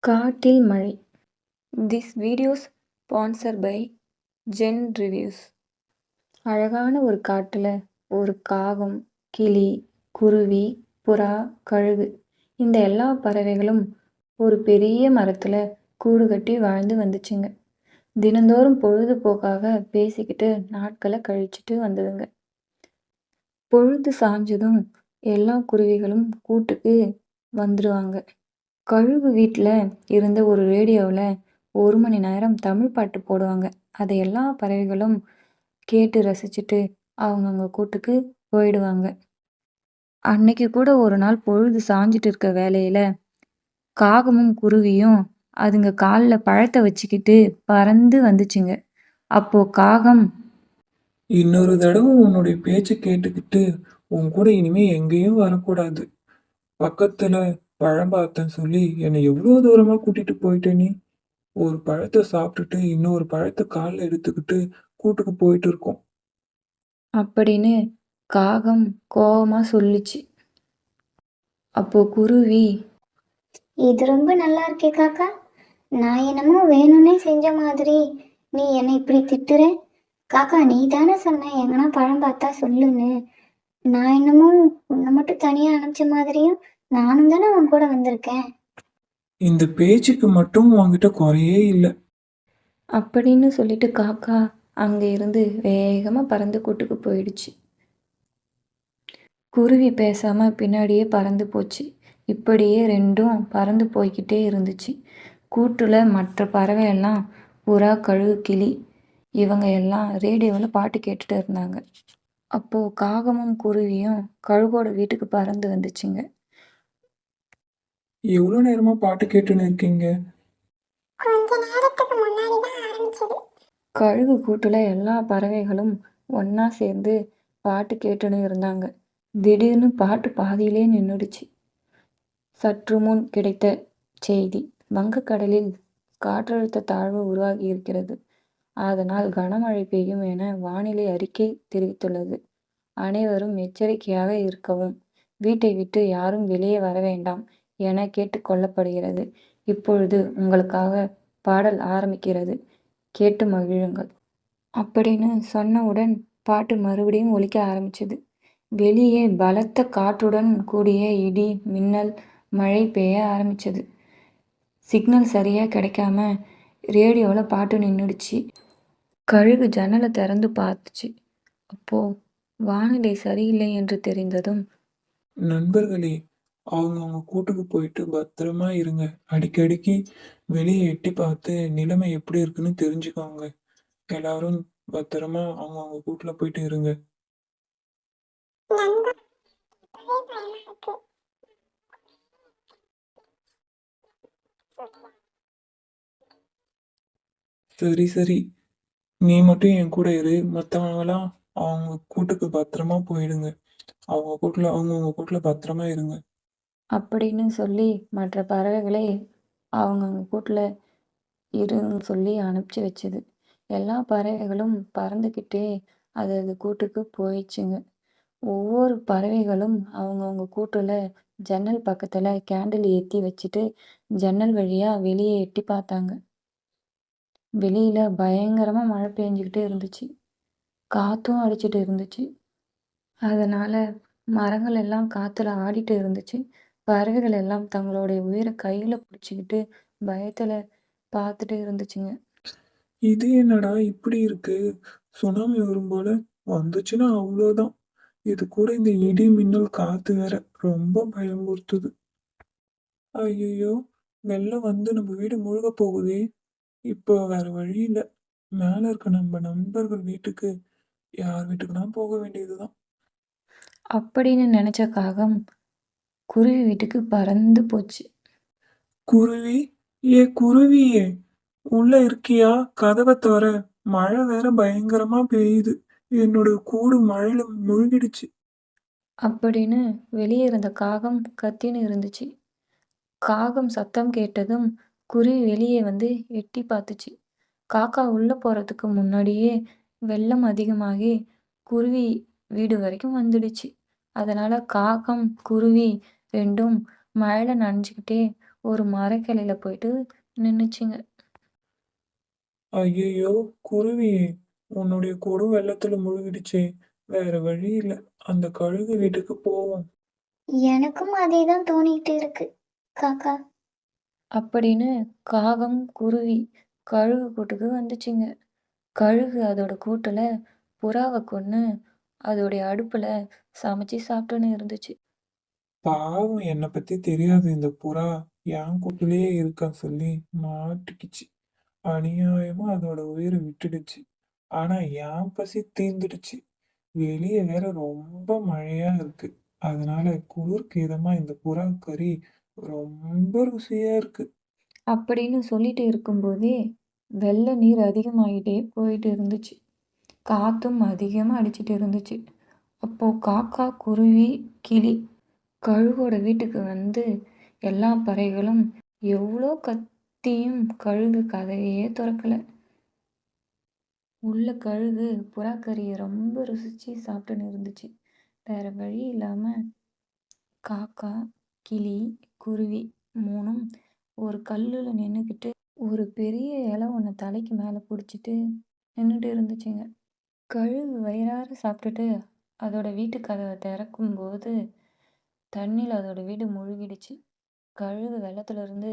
காட்டில் மழை. This video's sponsor by Zen Reviews. அழகான ஒரு காட்டுல ஒரு காகம், கிளி, குருவி, புறா, கழுகு இந்த எல்லா பறவைகளும் ஒரு பெரிய மரத்துல கூடு கட்டி வாழ்ந்து வந்துச்சுங்க. தினந்தோறும் பொழுதுபோக்காக பேசிக்கிட்டு நாட்களை கழிச்சிட்டு வந்ததுங்க. பொழுது சாஞ்சதும் எல்லா குருவிகளும் கூட்டுக்கு வந்துடுவாங்க. கழுகு வீட்டில் இருந்த ஒரு ரேடியோவில் 1 மணி நேரம் தமிழ் பாட்டு போடுவாங்க. அதை எல்லா பறவைகளும் கேட்டு ரசிச்சுட்டு அவங்கவுங்க கூட்டுக்கு போயிடுவாங்க. அன்னைக்கு கூட ஒரு நாள் பொழுது சாஞ்சிட்டு இருக்க வேலையில காகமும் குருவியும் அதுங்க காலில் பழத்தை வச்சுக்கிட்டு பறந்து வந்துச்சுங்க. அப்போ காகம், இன்னொரு தடவை உன்னுடைய பேச்சை கேட்டுக்கிட்டு உன் கூட இனிமே எங்கேயும் வரக்கூடாது. பக்கத்துல பழம் பார்த்தேன்னு சொல்லி என்னை எவ்வளோ தூரமா கூட்டிட்டு போயிட்ட நீ. ஒரு பழத்தை சாப்பிட்டுட்டு இன்னொரு பழத்தை காலில் எடுத்துக்கிட்டு கூட்டுக்கு போயிட்டு இருக்கோம். அப்படின்னு காகம் கோவமா சொல்லுச்சு. அப்போ குருவி, இது ரொம்ப நல்லா இருக்கே காக்கா. நான் என்னமோ வேணும்னே செஞ்ச மாதிரி நீ என்னை இப்படி திட்டுற. காக்கா, நீ தானே சொன்ன எங்கன்னா பழம் பார்த்தா சொல்லுன்னு. நான் என்னமோ உன்னை மட்டும் தனியாக அனுப்பிச்ச மாதிரியும் நானும் தானே உன் கூட வந்திருக்கேன். இந்த பேச்சுக்கு மட்டும் உன்கிட்ட குறையே இல்லை. அப்படின்னு சொல்லிட்டு காக்கா அங்கே இருந்து வேகமாக பறந்து கூட்டுக்கு போயிடுச்சு. குருவி பேசாமல் பின்னாடியே பறந்து போச்சு. இப்படியே ரெண்டும் பறந்து போய்கிட்டே இருந்துச்சு. கூட்டில் மற்ற பறவை எல்லாம், புறா, கழுகு, கிளி இவங்க எல்லாம் ரேடியோவில் பாட்டு கேட்டுட்டு இருந்தாங்க. அப்போது காகமும் குருவியும் கழுகோட வீட்டுக்கு பறந்து வந்துச்சுங்க. எவ்வளோ நேரமா பாட்டு கேட்டுன்னு இருக்கீங்க? கொஞ்ச நேரத்துக்கு முன்னாடி தான் ஆரம்பிச்சது. கழுகு கூட்டில் எல்லா பறவைகளும் ஒன்றா சேர்ந்து பாட்டு கேட்டுன்னு இருந்தாங்க. திடீர்னு பாட்டு பாதியிலே நின்றுடுச்சு. சற்று முன் கிடைத்த செய்தி: வங்கக்கடலில் காற்றழுத்த தாழ்வு உருவாகி இருக்கிறது. அதனால் கனமழை பெய்யும் என வானிலை அறிக்கை தெரிவித்துள்ளது. அனைவரும் எச்சரிக்கையாக இருக்கவும், வீட்டை விட்டு யாரும் வெளியே வர வேண்டாம் என கேட்டுக்கொள்ளப்படுகிறது. இப்பொழுது உங்களுக்காக பாடல் ஆரம்பிக்கிறது, கேட்டு மகிழுங்கள் அப்படின்னு சொன்னவுடன் பாட்டு மறுபடியும் ஒலிக்க ஆரம்பிச்சது. வெளியே பலத்த காற்றுடன் கூடிய இடி, மின்னல், மழை பெய்ய ஆரம்பிச்சது. சிக்னல் சரியாக கிடைக்காம ரேடியோவில் பாட்டு நின்றுடுச்சு. கழுகு ஜன்னலை திறந்து பார்த்துச்சு. அப்போ வானிலை சரியில்லை என்று தெரிந்ததும், நண்பர்களே, அவங்க கூட்டுக்கு போயிட்டு பத்திரமா இருங்க. அடிக்கடிக்கு வெளியே எட்டி பார்த்து நிலைமை எப்படி இருக்குன்னு தெரிஞ்சுக்கோங்க. எல்லாரும் பத்திரமா அவங்க கூட்டுல போயிட்டு இருங்க. சரி சரி, நீ மட்டும் என் கூட இரு. மற்றவங்களாம் அவங்க கூட்டுக்கு பத்திரமா போயிடுங்க. அவங்கவுங்க கூட்டுல பத்திரமா இருங்க. அப்படின்னு சொல்லி மற்ற பறவைகளை அவங்கவுங்க கூட்டில் இருன்னு சொல்லி அனுப்பிச்சி வச்சுது. எல்லா பறவைகளும் பறந்துக்கிட்டே அது கூட்டுக்கு போயிடுச்சுங்க. ஒவ்வொரு பறவைகளும் அவங்கவுங்க கூட்டில் ஜன்னல் பக்கத்தில் கேண்டில் ஏற்றி வச்சுட்டு ஜன்னல் வழியாக வெளியே எட்டி பார்த்தாங்க. வெளியில் பயங்கரமாக மழை பெஞ்சிக்கிட்டே இருந்துச்சு. காற்றும் அடிச்சிட்டு இருந்துச்சு. அதனால் மரங்கள் எல்லாம் காற்றுல ஆடிட்டு இருந்துச்சு. பறவைகள் எல்லாம் தங்களுடைய உயிரை கையில் பிடிச்சிக்கிட்டு பயத்தில் பார்த்துட்டு இருந்துச்சுங்க. இது என்னடா இப்படி இருக்கு? சுனாமி வரும் போல வந்துச்சுன்னா அவ்வளோதான். இது கூட இந்த இடி மின்னல் காத்து வேற ரொம்ப பயமுறுத்துது. ஐயோ, வெள்ளம் வந்து நம்ம வீடு முழுக போகுதே. இப்போ வேற வழி இல்லை. மேல இருக்க நம்ம நண்பர்கள் வீட்டுக்கு, யார் வீட்டுக்குன்னா போக வேண்டியதுதான். அப்படின்னு நினச்ச காகம் குருவி வீட்டுக்கு பறந்து போச்சு. குருவி, குருவியே, உள்ள இருக்கியா? கதவை தர. மழை வேற பயங்கரமா பெய்யுது. என்னோட கூடு மழையில முழுகிடுச்சு. அப்படின்னு வெளியே இருந்த காகம் கத்தின்னு இருந்துச்சு. காகம் சத்தம் கேட்டதும் குருவி வெளியே வந்து எட்டி பார்த்துச்சு. காக்கா உள்ளே போகிறதுக்கு முன்னாடியே வெள்ளம் அதிகமாகி குருவி வீடு வரைக்கும் வந்துடுச்சு. அதனால் காகம், குருவி ரெண்டும் மழையில் நனைஞ்சிக்கிட்டே ஒரு மரக்கிளையில போயிட்டு நின்னுச்சுங்க. ஐயையோ! குருவி, உன்னுடைய கூடும் வெள்ளத்துல முழுகிடுச்சே! வேற வழி இல்ல. அந்த கழுகு வீட்டுக்கு போவோம். எனக்கும் அதே தான் தோணிட்டு இருக்கு காக்கா. அப்படின்னு காகம், குருவி கழுகு கூட்டுக்கு வந்துச்சுங்க. கழுகு அதோட கூட்டுல புறாவை கொன்னு அதோடைய அடுப்புல சமைச்சு சாப்பிட்டுன்னு இருந்துச்சு. பாவம், என்ன பத்தி தெரியாது இந்த புறா. என் கூட்டுலயே இருக்கான்னு சொல்லி மாட்டிக்கிச்சு. அநியாயமா அதோட உயிரை விட்டுடுச்சு. ஆனா என் பசி தீர்ந்துடுச்சு. வெளியே வேற ரொம்ப மழையா இருக்கு. அதனால குளிருக்கு இதமா இந்த புறா கறி ரொம்ப ருசியா இருக்கு. அப்படின்னு சொல்லிட்டு இருக்கும்போதே வெள்ள நீர் அதிகமாயிட்டே போயிட்டு இருந்துச்சு. காத்தும் அதிகமா அடிச்சிட்டு இருந்துச்சு. அப்போ காக்கா, குருவி, கிளி கழுகோட வீட்டுக்கு வந்து எல்லா பறவைகளும் எவ்வளோ கத்தியும் கழுகு கதவையே திறக்கல. உள்ள கழுகு புறாக்கறியை ரொம்ப ருசிச்சு சாப்பிட்டுன்னு இருந்துச்சு. வேற வழி இல்லாம காக்கா, கிளி, குருவி மூணும் ஒரு கல்லுல நின்னுக்கிட்டு ஒரு பெரிய இலை ஒன்று தலைக்கு மேலே பிடிச்சிட்டு நின்றுட்டு இருந்துச்சுங்க. கழுகு வயிறார சாப்பிட்டுட்டு அதோட வீட்டு கதவை திறக்கும்போது தண்ணியில் அதோட வீடு முழுகிடுச்சு. கழுகு வெள்ளத்துல இருந்து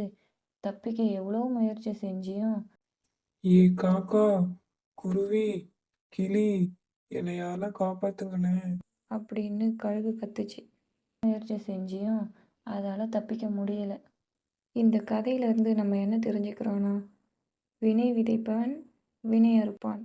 தப்பிக்க எவ்வளோ முயற்சி செஞ்சியும் ஏ காக்கா, குருவி, கிளி, என்னை யாரெல்லாம் காப்பாத்துங்களேன். அப்படின்னு கழுகு கத்துச்சு. முயற்சி செஞ்சியும் அதால் தப்பிக்க முடியலை. இந்த கதையிலேருந்து நம்ம என்ன தெரிஞ்சுக்கிறோன்னா, வினை விதைப்பவன் வினை அறுப்பான்.